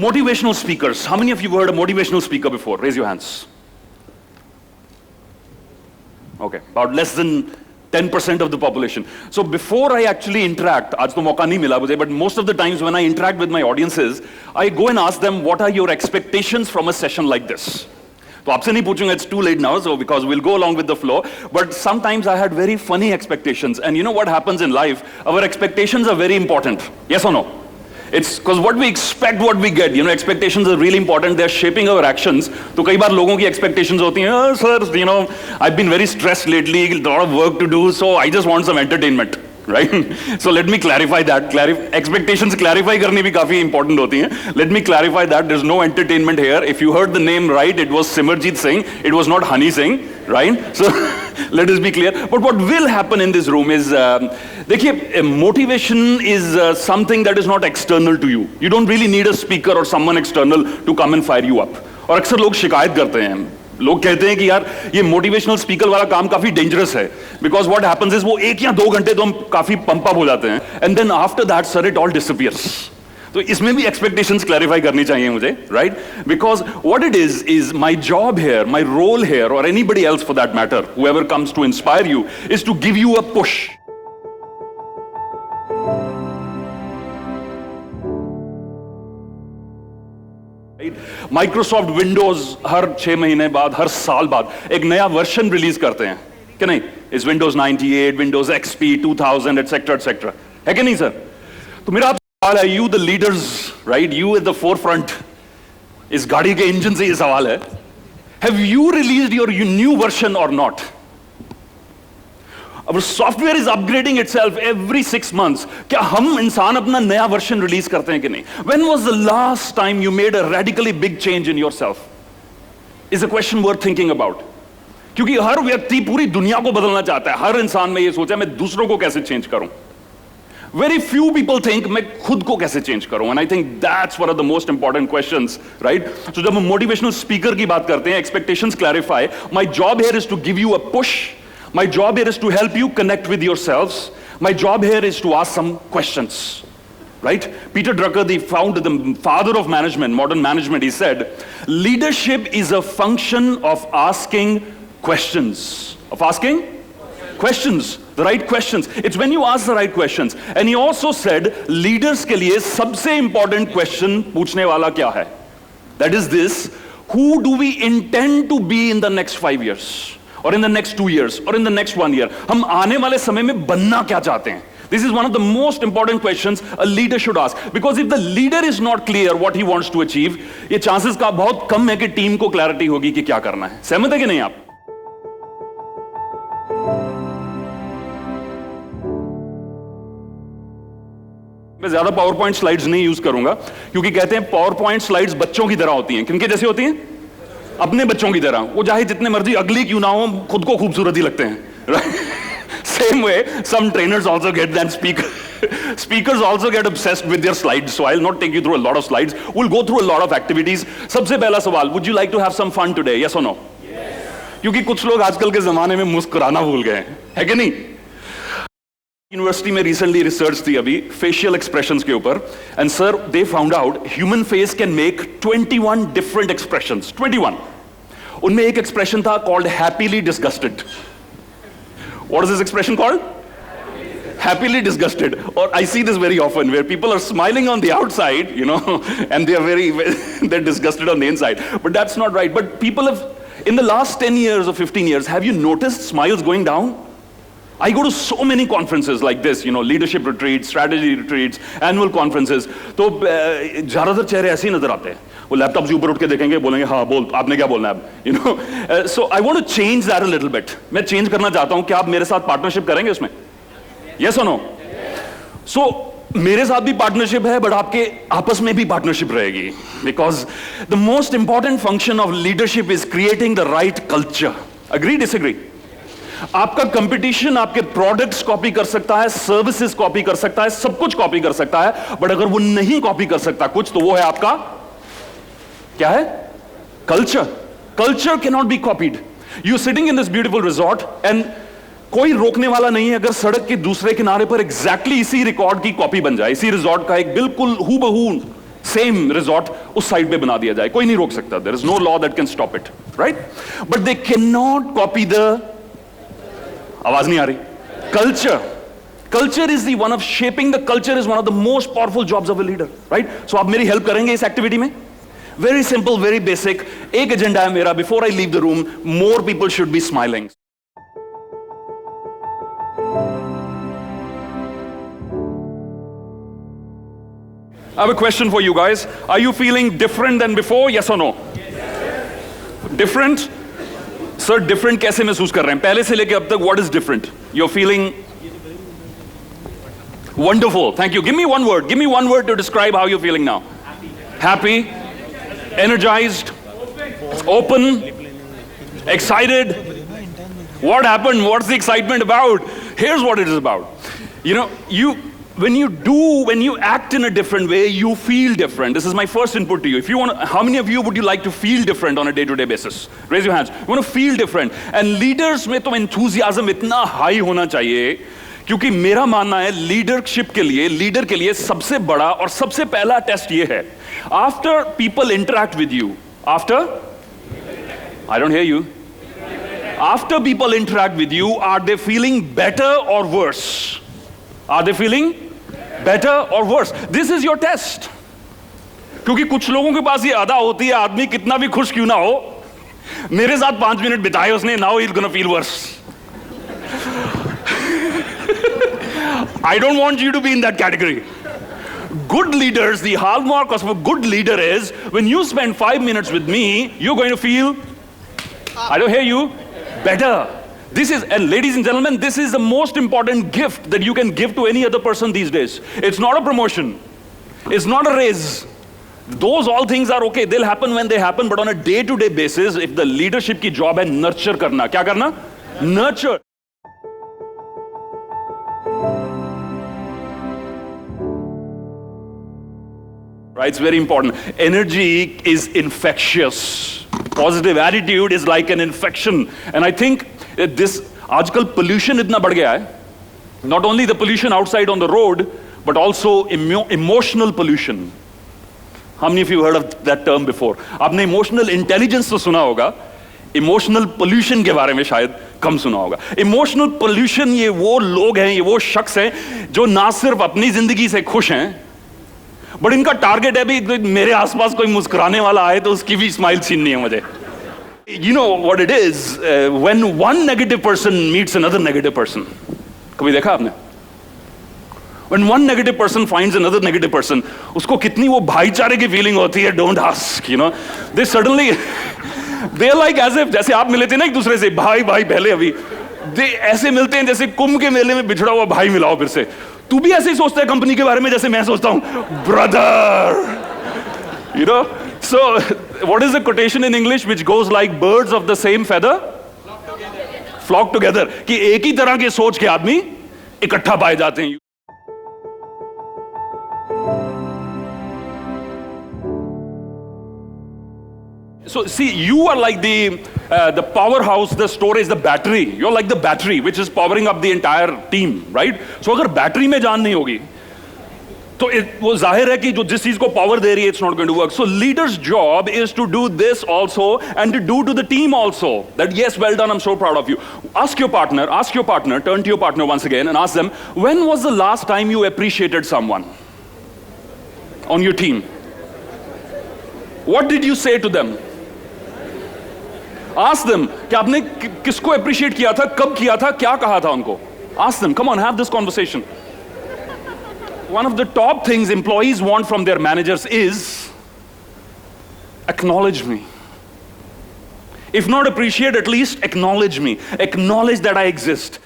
Motivational speakers. How many of you have heard a motivational speaker before? Raise your hands. Okay, about less than 10% of the population. So before I actually interact, आज तो मौका नहीं मिला मुझे, but most of the times when I interact with my audiences, I go and ask them, what are your expectations from a session like this? तो आपसे नहीं पूछूंगा, it's too late now, so because we'll go along with the flow. But sometimes I had very funny expectations, and you know what happens in life? Our expectations are very important. Yes or no? It's because what we expect, what we get. You know, expectations are really important. They're shaping our actions. तो कई बार लोगों की expectations होती हैं, oh, sir, you know, I've been very stressed lately, a lot of work to do, so I just want some entertainment, right? So let me clarify that. Expectations clarify करनी भी काफी important होती हैं. Let me clarify that. There's no entertainment here. If you heard the name right, it was Simarjeet Singh. It was not Honey Singh, right? So let us be clear. But what will happen in this room is, देखिए, motivation is something that is not external to you. You don't really need a speaker or someone external to come and fire you up. और अक्सर लोग शिकायत करते हैं, लोग कहते हैं कि यार ये मोटिवेशनल स्पीकर वाला काम काफी डेंजरस है, बिकॉज व्हाट हैपेंस इज वो 1 या 2 घंटे तो हम काफी पंप अप हो जाते हैं, and then after that sir it all disappears. तो इसमें भी एक्सपेक्टेशंस क्लैरिफाई करनी चाहिए मुझे, right? Because what it is my job here, my role here, और anybody else for that matter, whoever comes to inspire you, is to give you a push. Microsoft Windows हर 6 महीने बाद, हर साल बाद एक नया वर्जन रिलीज करते हैं, कि नहीं? इस Windows 98, Windows XP 2000 etcetera etcetera, है कि नहीं सर? तो मेरा आप सवाल है, you the leaders, right, you at the four front, इस गाड़ी के इंजन से ये सवाल है, have you released your new version और not? Our software is upgrading itself every 6 months. क्या हम इंसान अपना नया वर्जन रिलीज करते हैं कि नहीं? When was the last time you made a radically big change in yourself? Is a question worth thinking about. क्योंकि हर व्यक्ति पूरी दुनिया को बदलना चाहता है. हर इंसान में ये सोचा मैं दूसरों को कैसे चेंज करूं. Very few people think मैं खुद को कैसे चेंज करूं, and I think that's one of the most important questions, right? So जब हम motivational speaker की बात करते हैं, expectations clarify. My job here is to give you a push. My job here is to help you connect with yourselves. My job here is to ask some questions, right? Peter Drucker, the father of management, modern management, he said, leadership is a function of asking questions. Of asking questions, the right questions. It's when you ask the right questions. And he also said, leaders के लिए सबसे important question पूछने वाला क्या है? That is this: who do we intend to be in the next 5 years? Or in the next 2 years, or in the next 1 year. हम आने वाले समय में बनना क्या चाहते हैं? This is one of the most important questions a leader should ask. Because if the leader is not clear what he wants to achieve, ये chances का बहुत कम है कि टीम को clarity होगी कि क्या करना है. सहमत है कि नहीं आप? मैं ज्यादा PowerPoint slides नहीं यूज करूंगा, क्योंकि कहते हैं PowerPoint slides बच्चों की तरह होती हैं. किनके जैसे होती हैं? अपने बच्चों की तरह. वो चाहे जितने मर्जी अगली क्यों ना हो, खुद को खूबसूरत ही लगते हैं, right? Same way, some trainers also get that. Speakers also get obsessed with their slides. So I'll not take you through a lot of slides. We'll go through a lot of activities. सबसे पहला सवाल, would you like to have some fun today? Yes or no? Yes. क्योंकि कुछ लोग आजकल के जमाने में मुस्कुराना भूल गए हैं, है कि नहीं? यूनिवर्सिटी में रिसेंटली रिसर्च थी अभी फेशियल एक्सप्रेशंस के ऊपर, and sir they found out human face can make 21 different expressions. 21. उनमें एक एक्सप्रेशन था called happily disgusted. What is this expression called? Happily disgusted. Or I see this very often where people are smiling on the outside, you know, and they're disgusted on the inside. But that's not right. But people have, in the last 10 years or 15 years, have you noticed smiles going down? I go to so many conferences like this, you know, leadership retreats, strategy retreats, annual conferences. तो ज़्यादातर चेहरे ऐसे ही नजर आते हैं. वो laptop से ऊपर उठ के देखेंगे, बोलेंगे हाँ बोल, आपने क्या बोलना है अब, you know. So I want to change that a little bit. मैं चेंज करना चाहता हूं. क्या आप मेरे साथ पार्टनरशिप करेंगे उसमें? यस और नो? सो मेरे साथ भी पार्टनरशिप है, बट आपके आपस में भी पार्टनरशिप रहेगी. Because the most important function of leadership is creating the right culture. Agree disagree? आपका कंपटीशन आपके प्रोडक्ट्स कॉपी कर सकता है, सर्विसेज कॉपी कर सकता है, सब कुछ कॉपी कर सकता है, बट अगर वो नहीं कॉपी कर सकता कुछ, तो वो है आपका क्या है? Culture. Culture can not be copied. You sitting in this beautiful resort and कोई रोकने वाला नहीं है अगर सड़क के दूसरे किनारे पर एग्जैक्टली इसी रिकॉर्ड की कॉपी बन जाए, इसी रिजॉर्ट का एक बिल्कुल हूबहू सेम रिजॉर्ट उस साइड पे बना दिया जाए. कोई नहीं रोक सकता. There is no law that can stop it, right? But they can not copy the, आवाज नहीं आ रही, culture. Culture is the one of shaping the culture is one of the most powerful jobs of a leader, right? So आप मेरी help करेंगे इस activity में? Very simple, very basic. एक एजेंडा है मेरा. Before I leave the room, more people should be smiling. I have a question for you guys. Are you feeling different than before? Yes or no? Yes. Different? Sir, different कैसे महसूस कर रहे हैं? पहले से लेके अब तक what is different? You're feeling wonderful. Thank you. Give me one word. Give me one word to describe how you're feeling now. Happy. Energized. Open. Excited. What happened? What's the excitement about? Here's what it is about. You know, when you act in a different way, you feel different. This is my first input to you. If you want, how many of you would you like to feel different on a day-to-day basis? Raise your hands. You want to feel different. And leaders में तो enthusiasm इतना high होना चाहिए, क्योंकि मेरा मानना है leadership के लिए, लीडर के लिए सबसे बड़ा और सबसे पहला टेस्ट ये है. After people interact with you, after, I don't hear you. After people interact with you, are they feeling better or worse? Are they feeling better or worse? This is your test. क्योंकि कुछ लोगों के पास ये अदा होती है, आदमी कितना भी खुश क्यों ना हो, मेरे साथ 5 मिनट बिताए उसने, now he's gonna feel worse. I don't want you to be in that category. Good leaders, the hallmark of a good leader is when you spend 5 minutes with me, you're going to feel, I don't hear you, better. This is, and ladies and gentlemen, this is the most important gift that you can give to any other person these days. It's not a promotion. It's not a raise. Those all things are okay. They'll happen when they happen. But on a day-to-day basis, if the leadership की job है nurture करना, क्या करना? Nurture. Right? It's very important. Energy is infectious. Positive attitude is like an infection. And I think this आजकल pollution इतना बढ़ गया है. Not only the pollution outside on the road, but also emotional pollution. How many of you heard of that term before? आपने emotional intelligence तो सुना होगा. Emotional pollution के बारे में शायद कम सुना होगा. Emotional pollution ये वो लोग हैं, ये वो शख्स हैं जो ना सिर्फ अपनी जिंदगी से खुश हैं, बट इनका टारगेट है भी मेरे आसपास कोई मुस्कुराने वाला आए तो उसकी भी स्माइल छीननी है मुझे. You know what it is when one negative person meets another negative person. कभी देखा आपने? When one negative person finds another negative person, उसको कितनी वो भाईचारे की फीलिंग होती है, don't ask, you know. They suddenly, they're like as if, जैसे आप मिले थे ना एक दूसरे से, भाई भाई पहले अभी, they ऐसे मिलते हैं जैसे कुंभ के मेले में बिछड़ा हुआ भाई मिलाओ फिर से. तू भी ऐसे ही सोचता है कंपनी के बारे में जैसे मैं सोचता हूं, brother. You know? So, what is the quotation in English which goes like birds of the same feather? Flock together. कि एक ही तरह के सोच के आदमी इकट्ठा पाए जाते हैं. So see, you are like the powerhouse, the storage, the battery. You're like the battery which is powering up the entire team, right? So अगर बैटरी में जान नहीं होगी, तो वो जाहिर है कि जो जिस चीज को पावर दे रही है, it's not going to work. So leader's job is to do this also and to do to the team also. That yes, well done, I'm so proud of you. Ask your partner, turn to your partner once again and ask them, when was the last time you appreciated someone on your team? What did you say to them? Ask them कि आपने किसको appreciate किया था, कब किया था, क्या कहा था उनको. Ask them, come on, have this conversation. One of the top things employees want from their managers is Acknowledge me. If not appreciate, at least acknowledge me. Acknowledge that I exist.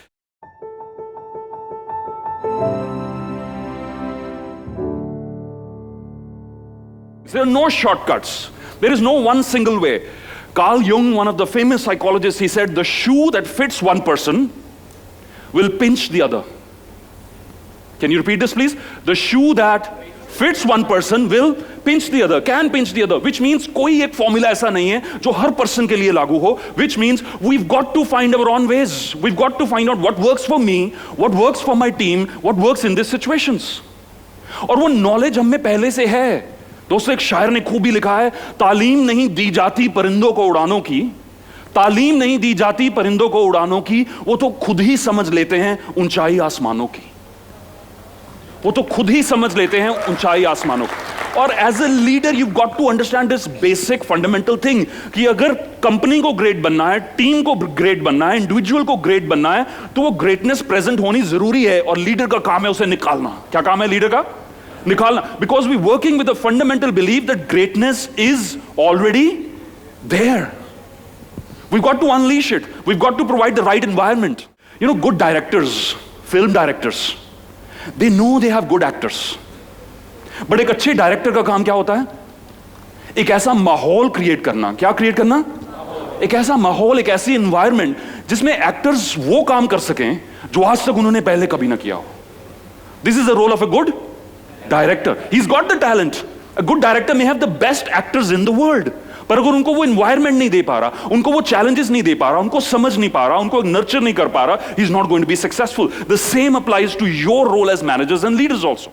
There are no shortcuts. There is no one single way. Carl Jung, one of the famous psychologists, he said, the shoe that fits one person will pinch the other. Can you repeat this, please? The shoe that fits one person will pinch the other, can pinch the other, which means कोई एक formula ऐसा नहीं है जो हर person के लिए लागू हो, which means we've got to find our own ways. We've got to find out what works for me, what works for my team, what works in these situations. और वो knowledge हम में पहले से है. दोस्तों, एक शायर ने खूब ही लिखा है, तालीम नहीं दी जाती परिंदों को उड़ानों की, तालीम नहीं दी जाती परिंदों को उड़ानों की, वो तो खुद ही समझ लेते हैं ऊंचाई आसमानों की. वो तो खुद ही समझ लेते हैं ऊंचाई आसमानों की. और as a leader you got to understand this basic fundamental thing कि अगर कंपनी को ग्रेट बनना है, टीम को ग्रेट बनना है, इंडिविजुअल को ग्रेट बनना है, तो वो ग्रेटनेस प्रेजेंट होनी जरूरी है. और लीडर का काम है उसे निकालना. क्या काम है लीडर का? निकालना. Because we working with a fundamental believe that greatness is already there. We've got to unleash it. We've got to provide the right environment. You know, good directors, film directors, they know they have good actors. But एक अच्छे director का काम क्या होता है? एक ऐसा माहौल क्रिएट करना. क्या क्रिएट करना? एक ऐसा माहौल, एक ऐसी एनवायरनमेंट जिसमें एक्टर्स वो काम कर सकें जो आज तक उन्होंने पहले कभी ना किया हो. This is the role of a good director. He's got the talent. A good director may have the best actors in the world. पर अगर उनको वो एनवायरनमेंट नहीं दे पा रहा, उनको वो चैलेंजेस नहीं दे पा रहा, उनको समझ नहीं पा रहा, उनको नर्चर नहीं कर पा रहा, he is not going to be successful. The same applies to your role as managers and leaders also.